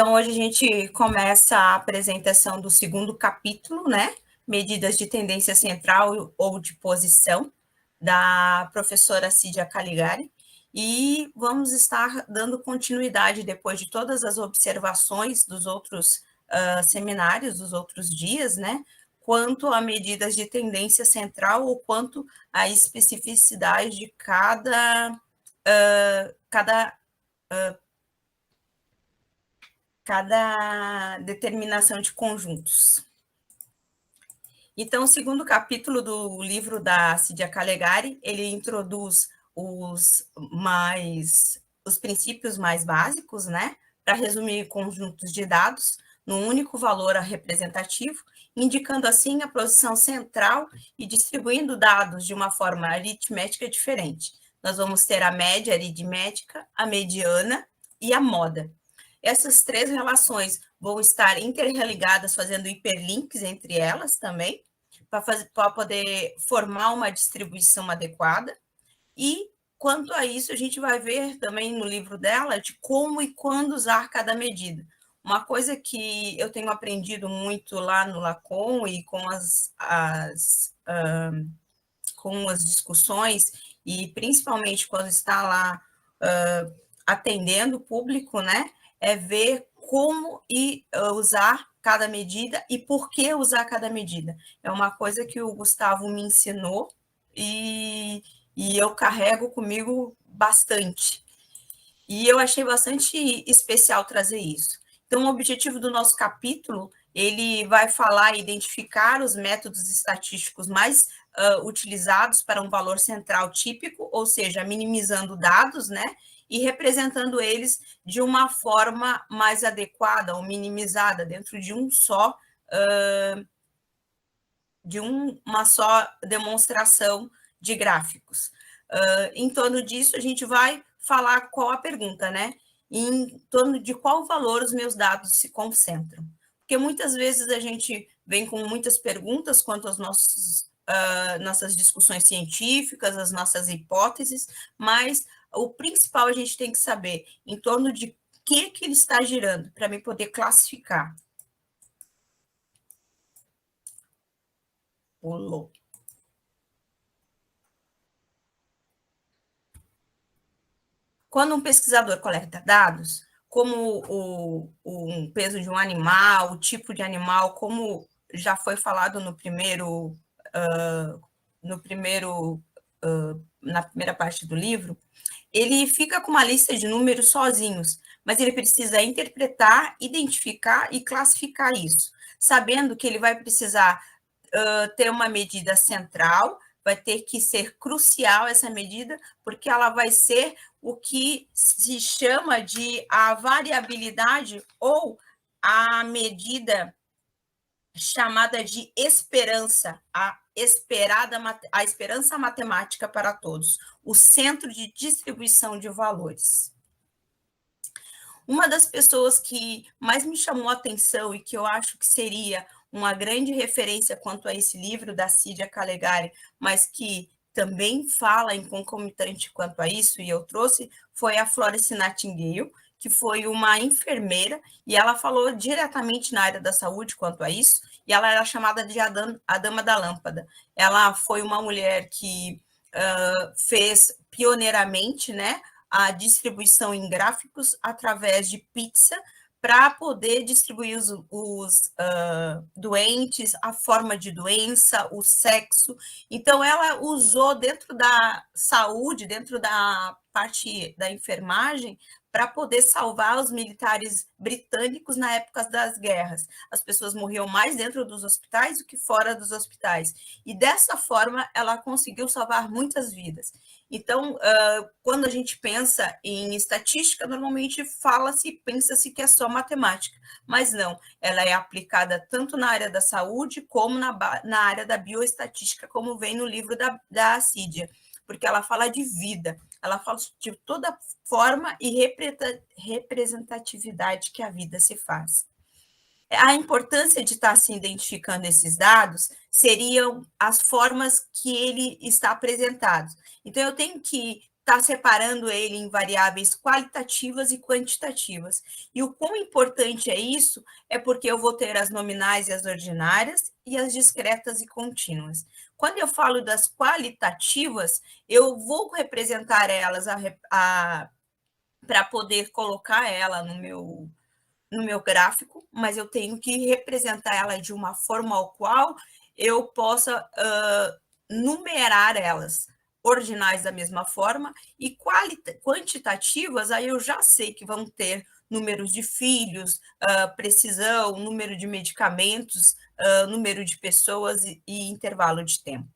Então, hoje a gente começa a apresentação do segundo capítulo, né? Medidas de tendência central ou de posição, da professora Cídia Caligari. E vamos estar dando continuidade, depois de todas as observações dos outros seminários, dos outros dias, né? Quanto a medidas de tendência central ou quanto a especificidade de cada determinação de conjuntos. Então, o segundo capítulo do livro da Cídia Caligari, ele introduz os princípios mais básicos, né, para resumir conjuntos de dados num único valor representativo, indicando assim a posição central e distribuindo dados de uma forma aritmética diferente. Nós vamos ter a média aritmética, a mediana e a moda. Essas três relações vão estar interligadas, fazendo hiperlinks entre elas também, para poder formar uma distribuição adequada. E, quanto a isso, a gente vai ver também no livro dela de como e quando usar cada medida. Uma coisa que eu tenho aprendido muito lá no Lacon e com com as discussões, e principalmente quando está lá atendendo o público, né, é ver como usar cada medida e por que usar cada medida. É uma coisa que o Gustavo me ensinou e eu carrego comigo bastante. E eu achei bastante especial trazer isso. Então, o objetivo do nosso capítulo, ele vai falar e identificar os métodos estatísticos mais utilizados para um valor central típico, ou seja, minimizando dados, né? E representando eles de uma forma mais adequada ou minimizada dentro de uma só demonstração de gráficos. Em torno disso, a gente vai falar qual a pergunta, né? Em torno de qual valor os meus dados se concentram. Porque muitas vezes a gente vem com muitas perguntas quanto às nossas discussões científicas, as nossas hipóteses, mas o principal a gente tem que saber em torno de que ele está girando, para mim poder classificar. Pulou. Quando um pesquisador coleta dados, como o peso de um animal, o tipo de animal, como já foi falado na primeira parte do livro, ele fica com uma lista de números sozinhos, mas ele precisa interpretar, identificar e classificar isso, sabendo que ele vai precisar ter uma medida central, vai ter que ser crucial essa medida, porque ela vai ser o que se chama de a variabilidade ou a medida chamada de esperança, a esperança matemática para todos, o centro de distribuição de valores. Uma das pessoas que mais me chamou a atenção e que eu acho que seria uma grande referência quanto a esse livro da Cídia Caligari, mas que também fala em concomitante quanto a isso, e eu trouxe, foi a Florence Nightingale, que foi uma enfermeira, e ela falou diretamente na área da saúde quanto a isso, e ela era chamada de a Dama da Lâmpada. Ela foi uma mulher que fez pioneiramente, né, a distribuição em gráficos através de pizza para poder distribuir os doentes, a forma de doença, o sexo. Então, ela usou dentro da saúde, dentro da parte da enfermagem, para poder salvar os militares britânicos na época das guerras. As pessoas morriam mais dentro dos hospitais do que fora dos hospitais. E dessa forma, ela conseguiu salvar muitas vidas. Então, quando a gente pensa em estatística, normalmente pensa-se que é só matemática, mas não, ela é aplicada tanto na área da saúde como na área da bioestatística, como vem no livro da Cídia, porque ela fala de vida, ela fala de toda forma e representatividade que a vida se faz. A importância de estar se identificando esses dados seriam as formas que ele está apresentado. Então, eu tenho que estar separando ele em variáveis qualitativas e quantitativas. E o quão importante é isso é porque eu vou ter as nominais e as ordinárias e as discretas e contínuas. Quando eu falo das qualitativas, eu vou representar elas para poder colocar ela no meu gráfico, mas eu tenho que representar ela de uma forma ao qual eu possa numerar elas, ordinais da mesma forma, e quantitativas, aí eu já sei que vão ter números de filhos, precisão, número de medicamentos, número de pessoas e intervalo de tempo.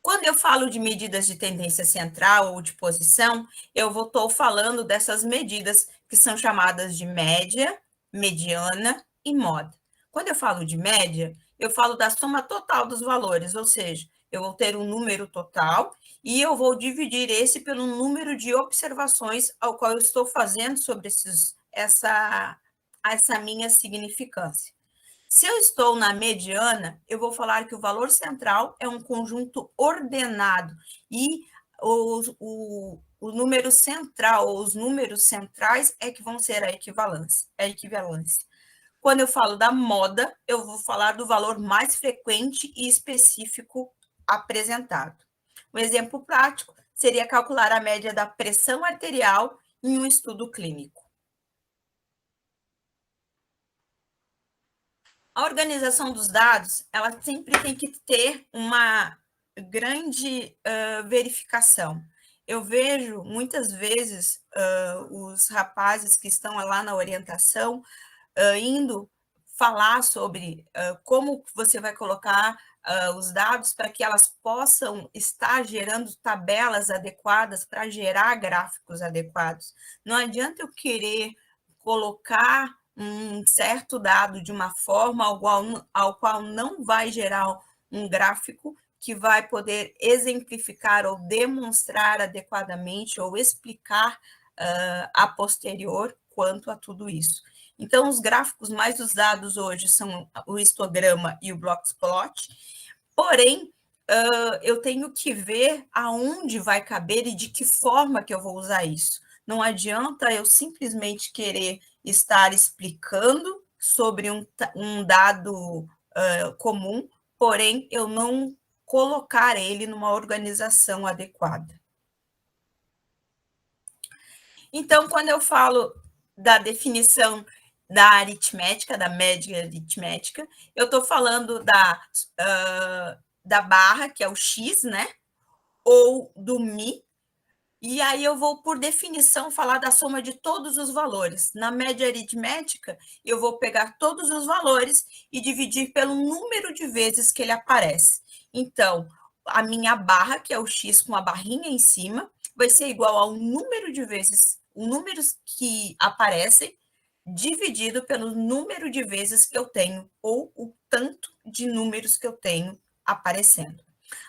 Quando eu falo de medidas de tendência central ou de posição, eu estou falando dessas medidas que são chamadas de média, mediana e moda. Quando eu falo de média, eu falo da soma total dos valores, ou seja, eu vou ter um número total e eu vou dividir esse pelo número de observações ao qual eu estou fazendo sobre essa minha significância. Se eu estou na mediana, eu vou falar que o valor central é um conjunto ordenado e o número central, ou os números centrais, é que vão ser a equivalência. Quando eu falo da moda, eu vou falar do valor mais frequente e específico apresentado. Um exemplo prático seria calcular a média da pressão arterial em um estudo clínico. A organização dos dados, ela sempre tem que ter uma grande verificação. Eu vejo muitas vezes os rapazes que estão lá na orientação indo falar sobre como você vai colocar os dados para que elas possam estar gerando tabelas adequadas para gerar gráficos adequados. Não adianta eu querer colocar um certo dado de uma forma ao qual não vai gerar um gráfico que vai poder exemplificar ou demonstrar adequadamente ou explicar a posterior quanto a tudo isso. Então, os gráficos mais usados hoje são o histograma e o Blockplot, porém, eu tenho que ver aonde vai caber e de que forma que eu vou usar isso. Não adianta eu simplesmente querer estar explicando sobre um dado comum, porém eu não colocar ele numa organização adequada. Então, quando eu falo da definição da aritmética, da média aritmética, eu estou falando da barra, que é o x, né? Ou do mi, e aí eu vou, por definição, falar da soma de todos os valores. Na média aritmética, eu vou pegar todos os valores e dividir pelo número de vezes que ele aparece. Então, a minha barra, que é o x com a barrinha em cima, vai ser igual ao número de vezes, os números que aparecem, dividido pelo número de vezes que eu tenho, ou o tanto de números que eu tenho aparecendo.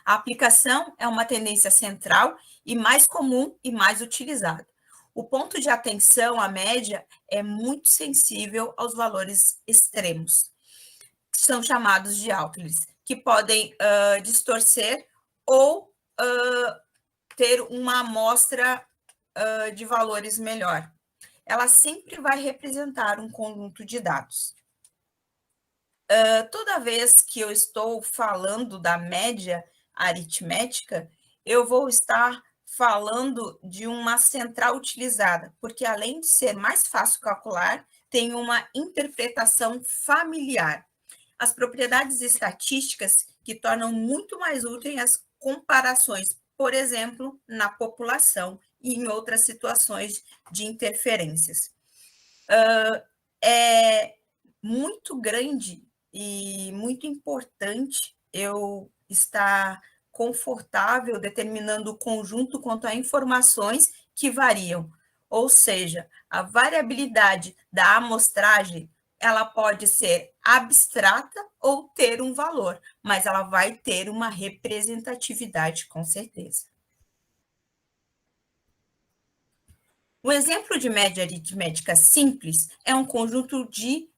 A aplicação é uma tendência central e mais comum e mais utilizada. O ponto de atenção, a média, é muito sensível aos valores extremos, que são chamados de outliers, que podem distorcer ou ter uma amostra de valores melhor. Ela sempre vai representar um conjunto de dados. Toda vez que eu estou falando da média aritmética, eu vou estar falando de uma central utilizada, porque além de ser mais fácil calcular, tem uma interpretação familiar. As propriedades estatísticas que tornam muito mais úteis as comparações, por exemplo, na população e em outras situações de interferências. É muito grande e muito importante eu estar confortável determinando o conjunto quanto a informações que variam. Ou seja, a variabilidade da amostragem, ela pode ser abstrata ou ter um valor, mas ela vai ter uma representatividade, com certeza. Um exemplo de média aritmética simples é um conjunto de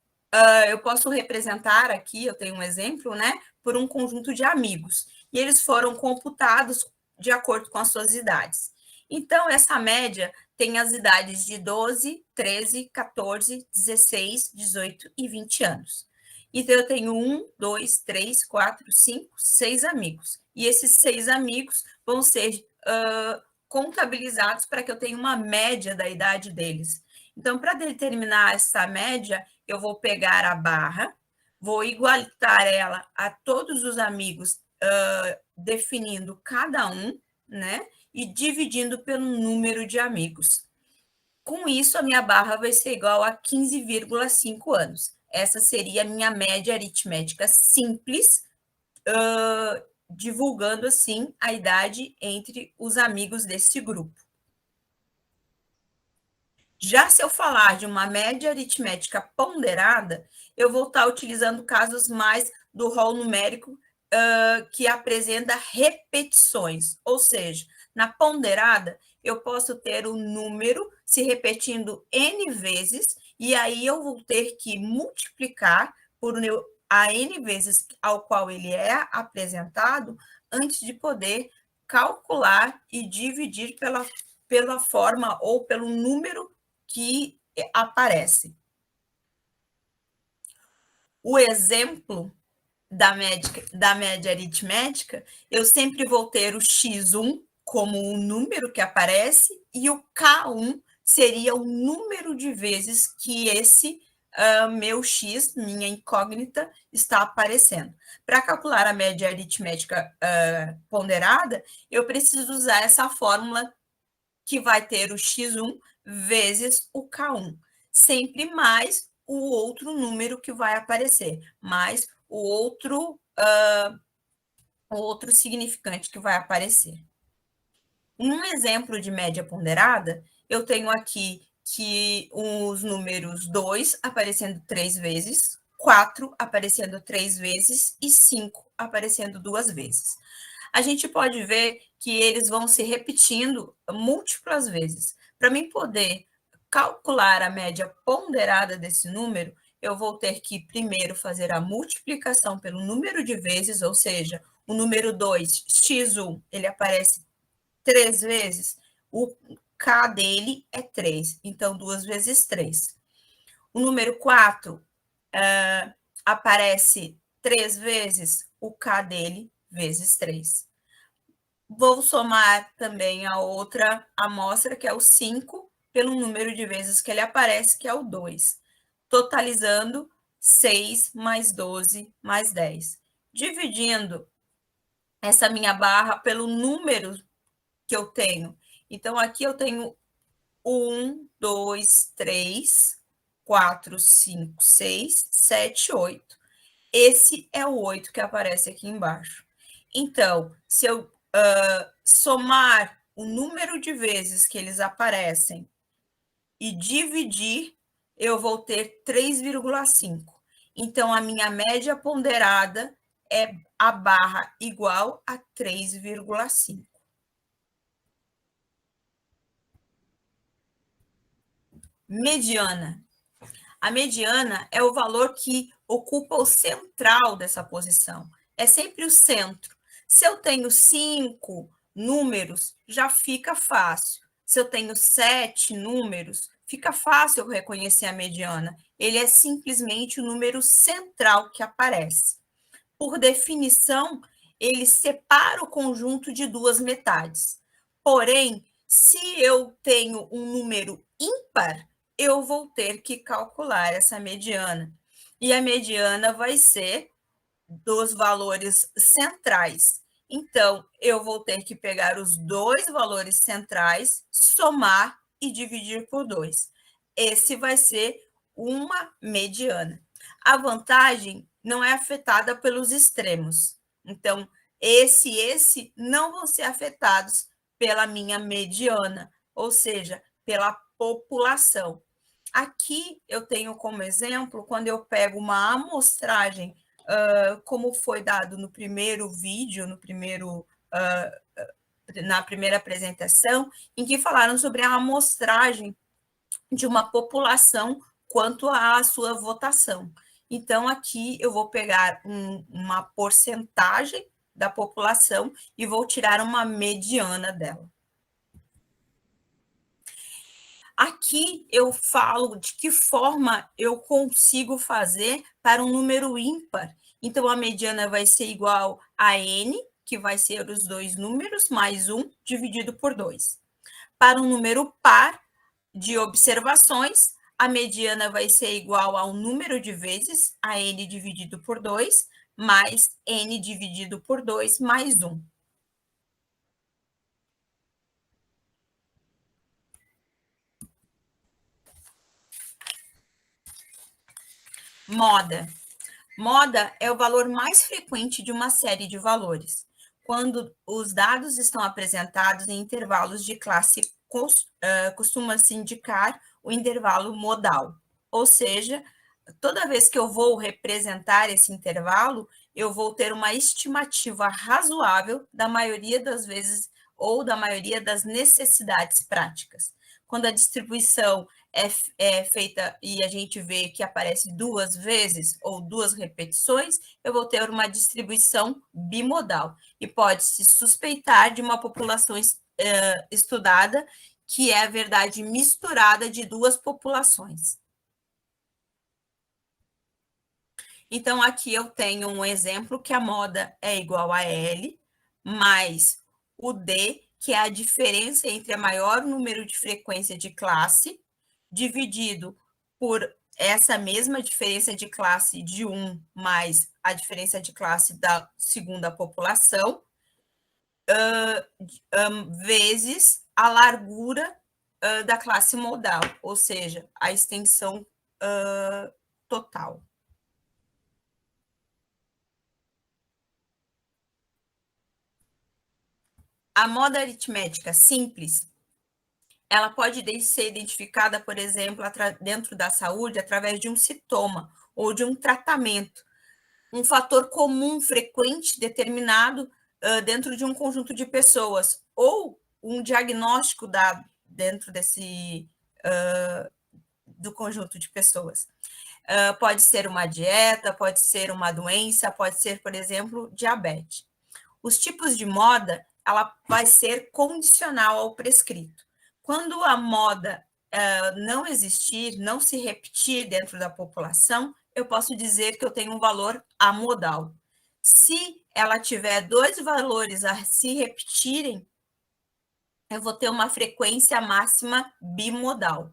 eu posso representar aqui, eu tenho um exemplo, né, por um conjunto de amigos. E eles foram computados de acordo com as suas idades. Então, essa média tem as idades de 12, 13, 14, 16, 18 e 20 anos. Então, eu tenho 1, 2, 3, 4, 5, 6 amigos. E esses 6 amigos vão ser contabilizados para que eu tenha uma média da idade deles. Então, para determinar essa média, eu vou pegar a barra, vou igualitar ela a todos os amigos, definindo cada um, né? E dividindo pelo número de amigos. Com isso, a minha barra vai ser igual a 15,5 anos. Essa seria a minha média aritmética simples, divulgando assim a idade entre os amigos desse grupo. Já se eu falar de uma média aritmética ponderada, eu vou estar utilizando casos mais do rol numérico que apresenta repetições, ou seja, na ponderada, eu posso ter o número se repetindo N vezes, e aí eu vou ter que multiplicar por a N vezes ao qual ele é apresentado, antes de poder calcular e dividir pela forma ou pelo número que aparece. O exemplo da média aritmética, eu sempre vou ter o x1 como o número que aparece e o k1 seria o número de vezes que esse meu x, minha incógnita, está aparecendo. Para calcular a média aritmética ponderada, eu preciso usar essa fórmula que vai ter o x1 vezes o k1, sempre mais o outro número que vai aparecer, mais o outro significante que vai aparecer. Um exemplo de média ponderada, eu tenho aqui que os números 2 aparecendo 3 vezes, 4 aparecendo 3 vezes e 5 aparecendo 2 vezes. A gente pode ver que eles vão se repetindo múltiplas vezes. Para mim poder calcular a média ponderada desse número, eu vou ter que primeiro fazer a multiplicação pelo número de vezes, ou seja, o número 2, x1, ele aparece 3 vezes, o K dele é 3, então 2 vezes 3. O número 4 aparece 3 vezes, o K dele vezes 3. Vou somar também a outra amostra, que é o 5, pelo número de vezes que ele aparece, que é o 2, totalizando 6 mais 12 mais 10. Dividindo essa minha barra pelo número que eu tenho. Então, aqui eu tenho 1, 2, 3, 4, 5, 6, 7, 8. Esse é o 8 que aparece aqui embaixo. Então, se eu somar o número de vezes que eles aparecem e dividir, eu vou ter 3,5. Então, a minha média ponderada é a barra igual a 3,5. Mediana. A mediana é o valor que ocupa o central dessa posição. É sempre o centro. Se eu tenho 5 números, já fica fácil. Se eu tenho 7 números, fica fácil eu reconhecer a mediana. Ele é simplesmente o número central que aparece. Por definição, ele separa o conjunto de duas metades. Porém, se eu tenho um número ímpar, eu vou ter que calcular essa mediana. E a mediana vai ser dos valores centrais. Então, eu vou ter que pegar os dois valores centrais, somar e dividir por 2. Esse vai ser uma mediana. A vantagem não é afetada pelos extremos. Então, esse e esse não vão ser afetados pela minha mediana, ou seja, pela população. Aqui eu tenho como exemplo, quando eu pego uma amostragem, como foi dado no primeiro vídeo, na primeira apresentação, em que falaram sobre a amostragem de uma população quanto à sua votação. Então, aqui eu vou pegar uma porcentagem da população e vou tirar uma mediana dela. Aqui eu falo de que forma eu consigo fazer para um número ímpar. Então, a mediana vai ser igual a n, que vai ser os dois números, mais 1, dividido por 2. Para um número par de observações, a mediana vai ser igual ao número de vezes, a n dividido por 2, mais n dividido por 2, mais 1. Moda. Moda é o valor mais frequente de uma série de valores, quando os dados estão apresentados em intervalos de classe, costuma-se indicar o intervalo modal, ou seja, toda vez que eu vou representar esse intervalo, eu vou ter uma estimativa razoável da maioria das vezes ou da maioria das necessidades práticas. Quando a distribuição é feita e a gente vê que aparece duas vezes ou duas repetições, eu vou ter uma distribuição bimodal. E pode-se suspeitar de uma população estudada, que é a verdade misturada de duas populações. Então, aqui eu tenho um exemplo que a moda é igual a L, mais o D, que é a diferença entre o maior número de frequência de classe, dividido por essa mesma diferença de classe de 1 mais a diferença de classe da segunda população, vezes a largura da classe modal, ou seja, a extensão total. A moda aritmética simples, ela pode ser identificada, por exemplo, dentro da saúde, através de um sintoma ou de um tratamento, um fator comum, frequente, determinado dentro de um conjunto de pessoas, ou um diagnóstico dado dentro do conjunto de pessoas. Pode ser uma dieta, pode ser uma doença, pode ser, por exemplo, diabetes. Os tipos de moda, ela vai ser condicional ao prescrito. Quando a moda não existir, não se repetir dentro da população, eu posso dizer que eu tenho um valor amodal. Se ela tiver dois valores a se repetirem, eu vou ter uma frequência máxima bimodal.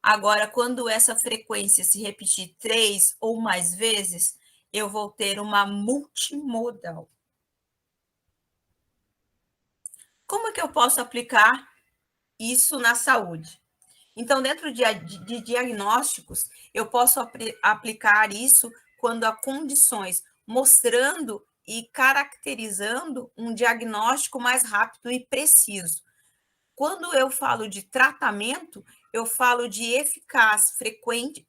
Agora, quando essa frequência se repetir 3 ou mais vezes, eu vou ter uma multimodal. Como que eu posso aplicar isso na saúde? Então, dentro de diagnósticos, eu posso aplicar isso quando há condições mostrando e caracterizando um diagnóstico mais rápido e preciso. Quando eu falo de tratamento, eu falo de eficaz, frequente,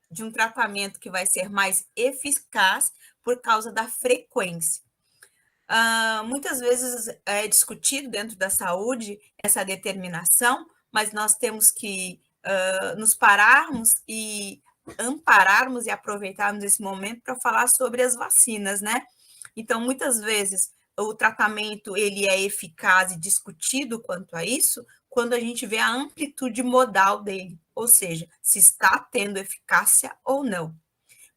de um tratamento que vai ser mais eficaz por causa da frequência. Muitas vezes é discutido dentro da saúde essa determinação, mas nós temos que nos pararmos e ampararmos e aproveitarmos esse momento para falar sobre as vacinas, né? Então, muitas vezes, o tratamento ele é eficaz e discutido quanto a isso quando a gente vê a amplitude modal dele, ou seja, se está tendo eficácia ou não.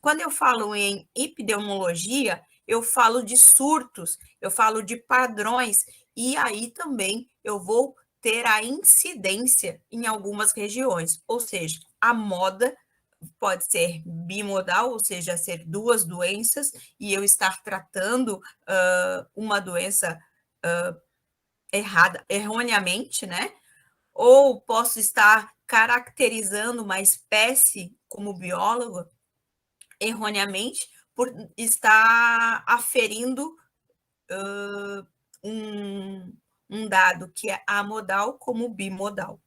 Quando eu falo em epidemiologia, eu falo de surtos, eu falo de padrões, e aí também eu vou ter a incidência em algumas regiões, ou seja, a moda pode ser bimodal, ou seja, ser duas doenças, e eu estar tratando uma doença errada, erroneamente, né? Ou posso estar caracterizando uma espécie como biólogo erroneamente por estar aferindo um dado que é amodal como bimodal.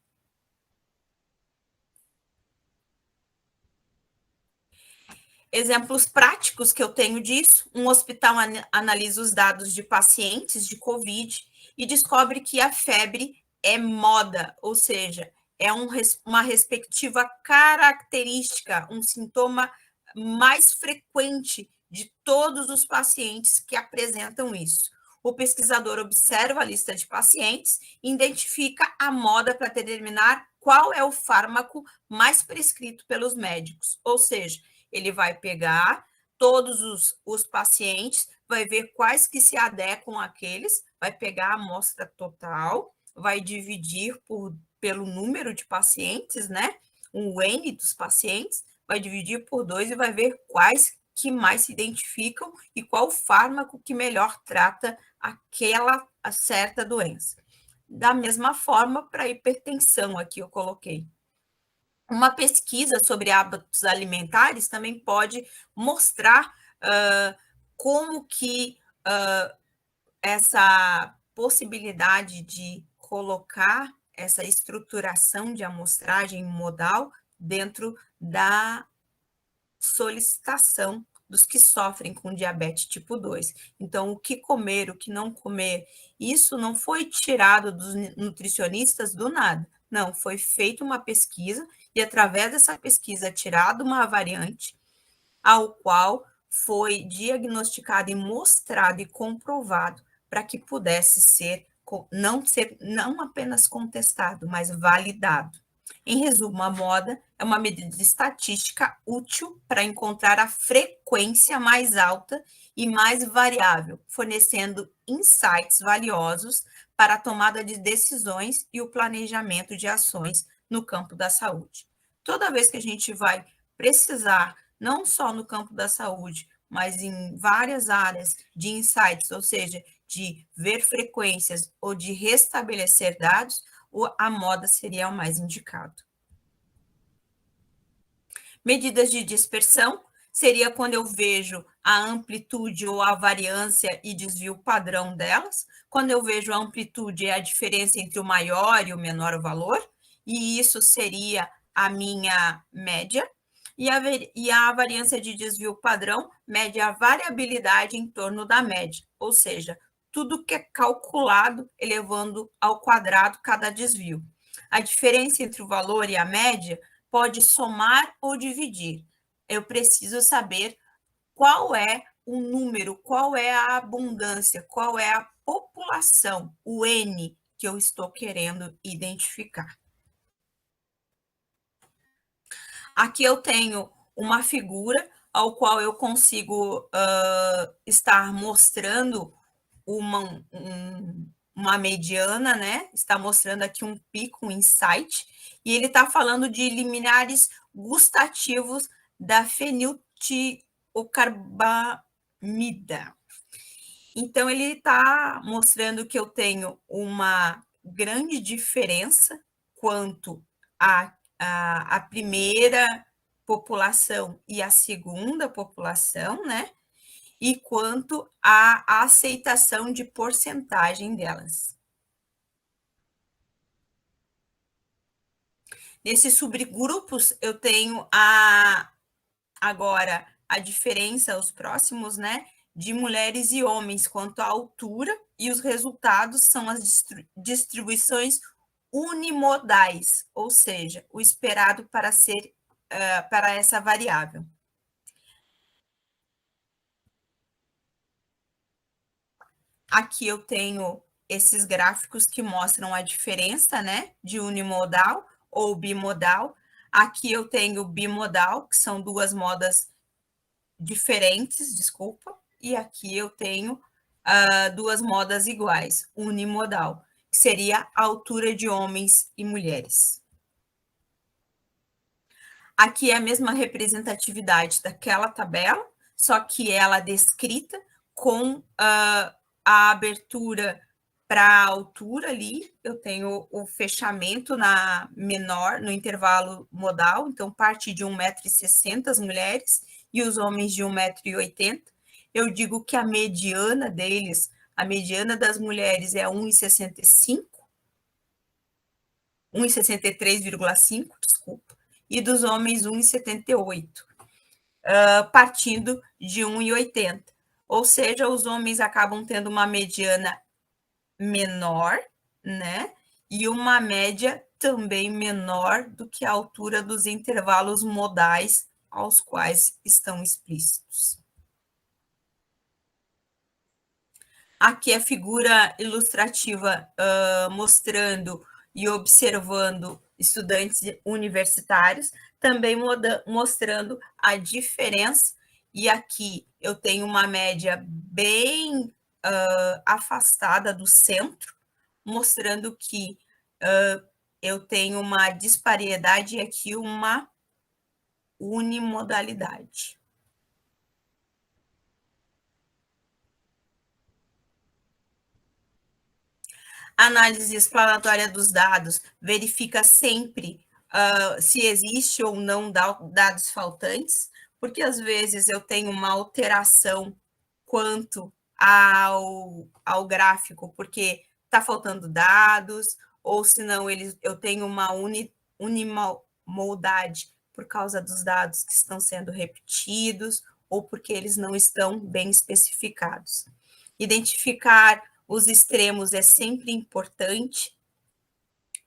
Exemplos práticos que eu tenho disso: um hospital analisa os dados de pacientes de Covid e descobre que a febre é moda, ou seja, é uma respectiva característica, um sintoma mais frequente de todos os pacientes que apresentam isso. O pesquisador observa a lista de pacientes e identifica a moda para determinar qual é o fármaco mais prescrito pelos médicos. Ou seja, ele vai pegar todos os pacientes, vai ver quais que se adequam àqueles, vai pegar a amostra total, vai dividir pelo número de pacientes, né? O N dos pacientes, vai dividir por 2 e vai ver quais que mais se identificam e qual fármaco que melhor trata aquela certa doença. Da mesma forma, para a hipertensão, aqui eu coloquei. Uma pesquisa sobre hábitos alimentares também pode mostrar como que essa possibilidade de colocar essa estruturação de amostragem modal dentro da solicitação dos que sofrem com diabetes tipo 2. Então, o que comer, o que não comer, isso não foi tirado dos nutricionistas do nada. Não, foi feita uma pesquisa e, através dessa pesquisa, tirado uma variante, ao qual foi diagnosticado e mostrado e comprovado para que pudesse ser não apenas contestado, mas validado. Em resumo, a moda é uma medida estatística útil para encontrar a frequência mais alta e mais variável, fornecendo insights valiosos para a tomada de decisões e o planejamento de ações no campo da saúde. Toda vez que a gente vai precisar, não só no campo da saúde, mas em várias áreas de insights, ou seja, de ver frequências ou de restabelecer dados, a moda seria o mais indicado. Medidas de dispersão seria quando eu vejo a amplitude ou a variância e desvio padrão delas. Quando eu vejo a amplitude é a diferença entre o maior e o menor valor, e isso seria a minha média. E a variância de desvio padrão mede a variabilidade em torno da média, ou seja, tudo que é calculado elevando ao quadrado cada desvio. A diferença entre o valor e a média pode somar ou dividir. Eu preciso saber qual é o número, qual é a abundância, qual é a população, o N que eu estou querendo identificar. Aqui eu tenho uma figura ao qual eu consigo estar mostrando uma mediana, né? Está mostrando aqui um pico, um insight, e ele está falando de liminares gustativos da feniltiocarbamida. Então, ele está mostrando que eu tenho uma grande diferença quanto a primeira população e a segunda população, né? E quanto à aceitação de porcentagem delas. Nesses subgrupos, eu tenho agora a diferença, os próximos, né? De mulheres e homens quanto à altura, e os resultados são as distribuições unimodais, ou seja, o esperado para ser para essa variável. Aqui eu tenho esses gráficos que mostram a diferença, né, de unimodal ou bimodal. Aqui eu tenho bimodal, que são duas modas diferentes, desculpa, e aqui eu tenho duas modas iguais, unimodal, que seria a altura de homens e mulheres. Aqui é a mesma representatividade daquela tabela, só que ela descrita com a abertura para a altura ali, eu tenho o fechamento na menor, no intervalo modal, então parte de 1,60 m as mulheres e os homens de 1,80 m. Eu digo que a mediana deles, a mediana das mulheres é 1,65 m, 1,63,5, desculpa, e dos homens 1,78, partindo de 1,80. Ou seja, os homens acabam tendo uma mediana menor, né? E uma média também menor do que a altura dos intervalos modais aos quais estão explícitos. Aqui a figura ilustrativa mostrando e observando estudantes universitários, também mostrando a diferença. E aqui eu tenho uma média bem afastada do centro, mostrando que eu tenho uma disparidade e aqui uma unimodalidade. A análise explanatória dos dados verifica sempre se existe ou não dados faltantes, porque às vezes eu tenho uma alteração quanto ao gráfico, porque está faltando dados, ou senão eu tenho uma unimoldade por causa dos dados que estão sendo repetidos, ou porque eles não estão bem especificados. Identificar os extremos é sempre importante.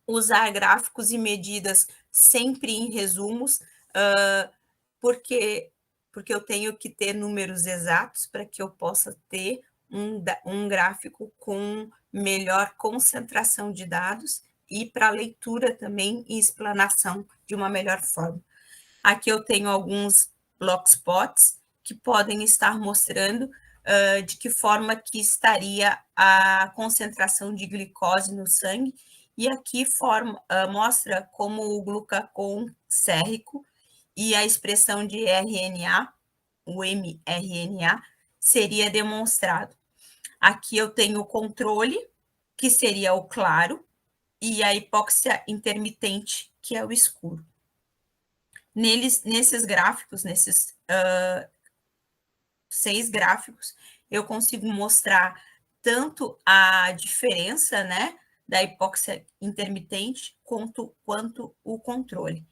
Usar gráficos e medidas sempre em resumos, porque eu tenho que ter números exatos para que eu possa ter um gráfico com melhor concentração de dados e para leitura também e explanação de uma melhor forma. Aqui eu tenho alguns blockspots que podem estar mostrando de que forma que estaria a concentração de glicose no sangue, e aqui mostra como o glucagon sérrico e a expressão de RNA, o mRNA, seria demonstrado. Aqui eu tenho o controle, que seria o claro, e a hipóxia intermitente, que é o escuro. Nesses gráficos, nesses 6 gráficos, eu consigo mostrar tanto a diferença, né, da hipóxia intermitente quanto o controle.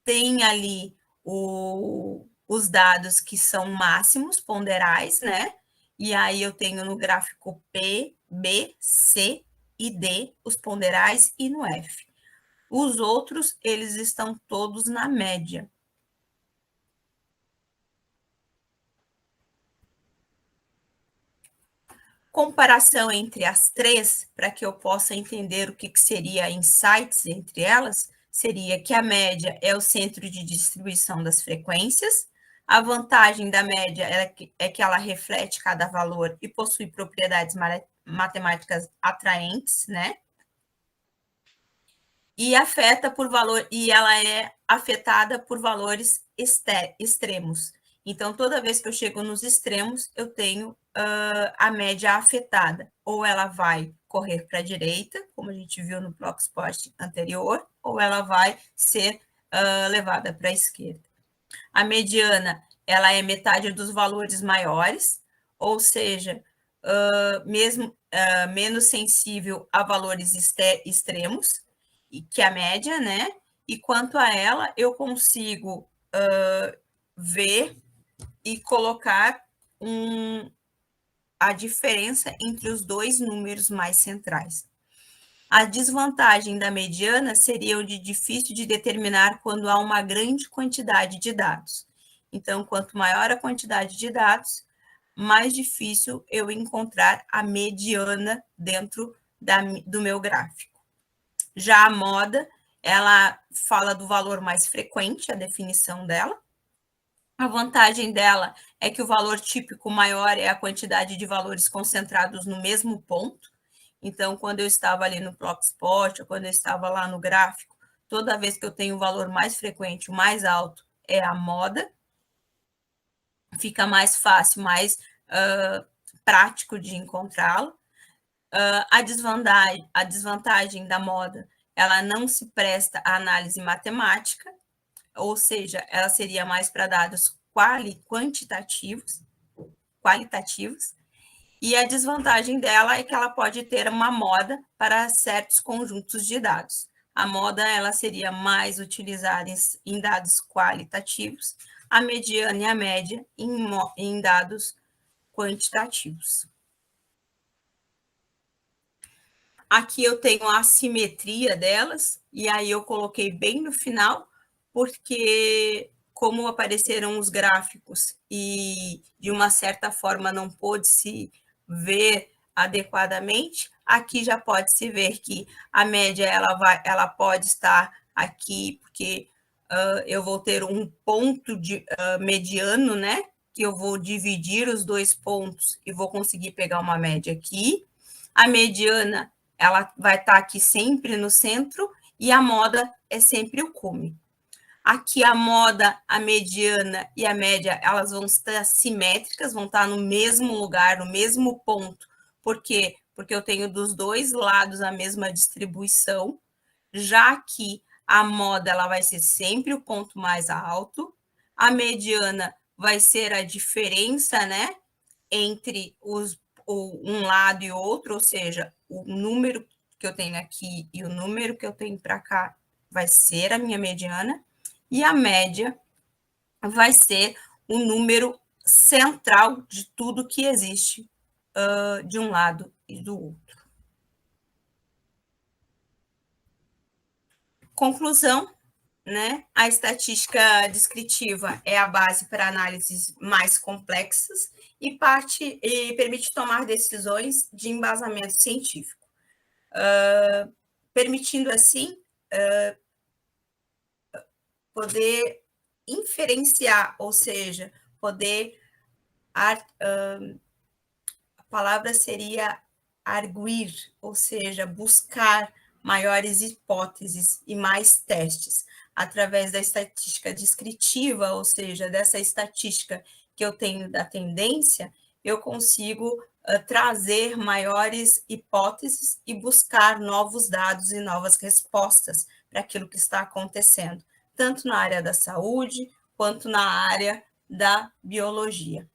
Tem ali os dados que são máximos ponderais, né? E aí eu tenho no gráfico P, B, C e D os ponderais e no F. Os outros, eles estão todos na média. Comparação entre as três, para que eu possa entender o que seria insights entre elas, seria que a média é o centro de distribuição das frequências, a vantagem da média é que ela reflete cada valor e possui propriedades matemáticas atraentes, né? E ela é afetada por valores extremos. Então, toda vez que eu chego nos extremos, eu tenho a média afetada. Ou ela vai correr para a direita, como a gente viu no Blockspot anterior, ou ela vai ser levada para a esquerda. A mediana, ela é metade dos valores maiores, ou seja, mesmo menos sensível a valores extremos, que a média, né? E quanto a ela, eu consigo ver e colocar a diferença entre os dois números mais centrais. A desvantagem da mediana seria o de difícil de determinar quando há uma grande quantidade de dados. Então, quanto maior a quantidade de dados, mais difícil eu encontrar a mediana dentro do meu gráfico. Já a moda, ela fala do valor mais frequente, a definição dela. A vantagem dela é que o valor típico maior é a quantidade de valores concentrados no mesmo ponto. Então, quando eu estava ali no Blockspot, ou quando eu estava lá no gráfico, toda vez que eu tenho o valor mais frequente, o mais alto, é a moda. Fica mais fácil, mais prático de encontrá-lo. A desvantagem da moda, ela não se presta à análise matemática, ou seja, ela seria mais para dados qualitativos, e a desvantagem dela é que ela pode ter uma moda para certos conjuntos de dados. A moda ela seria mais utilizada em dados qualitativos, a mediana e a média em dados quantitativos. Aqui eu tenho a assimetria delas, e aí eu coloquei bem no final, porque como apareceram os gráficos e de uma certa forma não pôde se ver adequadamente. Aqui já pode se ver que a média ela pode estar aqui, porque eu vou ter um ponto mediano, né? Que eu vou dividir os dois pontos e vou conseguir pegar uma média aqui. A mediana, ela vai estar aqui sempre no centro, e a moda é sempre o cume. Aqui a moda, a mediana e a média, elas vão estar simétricas, vão estar no mesmo lugar, no mesmo ponto. Por quê? Porque eu tenho dos dois lados a mesma distribuição, já que a moda ela vai ser sempre o ponto mais alto, a mediana vai ser a diferença, né, entre um lado e outro, ou seja, o número que eu tenho aqui e o número que eu tenho para cá vai ser a minha mediana, e a média vai ser o número central de tudo que existe de um lado e do outro. Conclusão, né? A estatística descritiva é a base para análises mais complexas e permite tomar decisões de embasamento científico, permitindo assim poder inferenciar, ou seja, poder a palavra seria arguir, ou seja, buscar maiores hipóteses e mais testes através da estatística descritiva, ou seja, dessa estatística que eu tenho da tendência, eu consigo trazer maiores hipóteses e buscar novos dados e novas respostas para aquilo que está acontecendo, tanto na área da saúde quanto na área da biologia.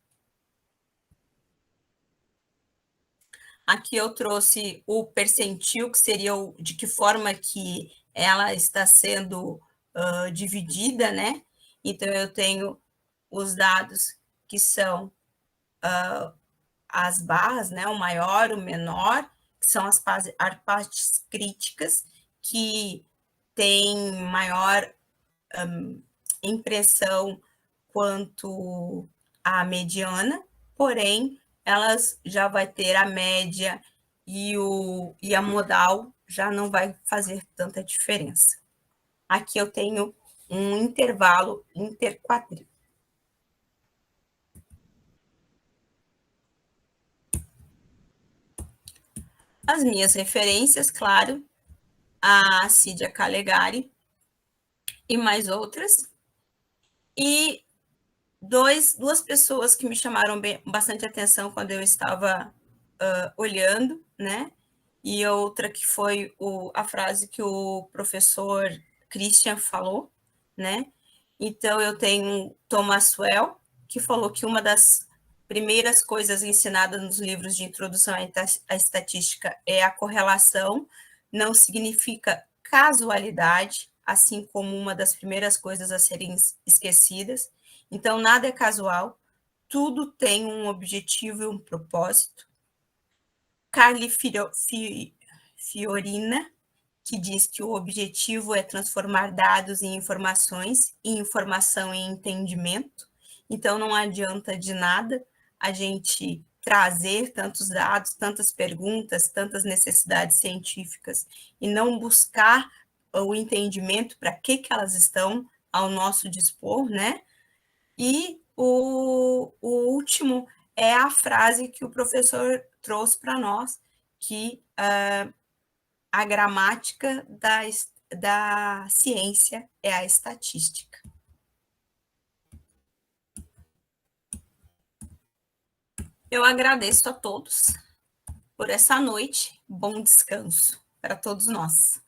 Aqui eu trouxe o percentil, que seria de que forma que ela está sendo dividida, né? Então, eu tenho os dados que são as barras, né? O maior, o menor, que são as partes críticas, que têm maior impressão quanto a mediana, porém, elas já vai ter a média e a modal já não vai fazer tanta diferença. Aqui eu tenho um intervalo interquadril. As minhas referências, claro, a Cídia Calegari e mais outras. E duas pessoas que me chamaram bastante atenção quando eu estava olhando, né? E outra que foi a frase que o professor Christian falou, né? Então, eu tenho Thomas Well, que falou que uma das primeiras coisas ensinadas nos livros de introdução à estatística é a correlação, não significa casualidade, assim como uma das primeiras coisas a serem esquecidas. Então, nada é casual, tudo tem um objetivo e um propósito. Carly Fiorina, que diz que o objetivo é transformar dados em informações, e informação em entendimento. Então, não adianta de nada a gente trazer tantos dados, tantas perguntas, tantas necessidades científicas e não buscar o entendimento para que elas estão ao nosso dispor, né? E o último é a frase que o professor trouxe para nós, que a gramática da ciência é a estatística. Eu agradeço a todos por essa noite. Bom descanso para todos nós.